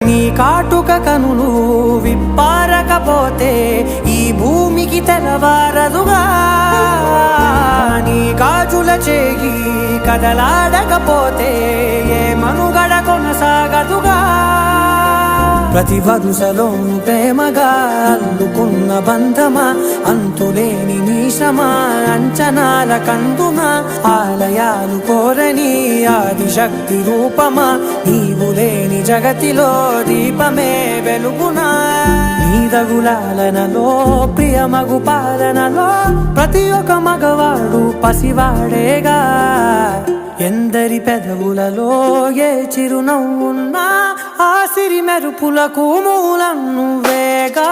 నీ కాటుక కనులు విప్పారకపోతే ఈ భూమికి తెలవారదుగా, నీ గాజుల చేయి కదలాడకపోతే ఏ మనుగడ కొనసాగదుగా. ప్రతి వరుసలోను ప్రేమగా అల్లుకున్న బంధమా, అంతులేని నీశమా, అంచనాల కందున ఆలయాలు కోరని ఆదిశక్తి రూపమా, నీవు లేని జగతిలో దీపమే వెలుగునా. నీదగులాలనలో ప్రియమగు పాలనలో ప్రతి ఒక్క మగవాడు పసివాడేగా. ఎందరి పెదవులలో ఏ చిరునవ్వున్నా ఆ సిరి మెరుపులకు మూలం నువ్వేగా.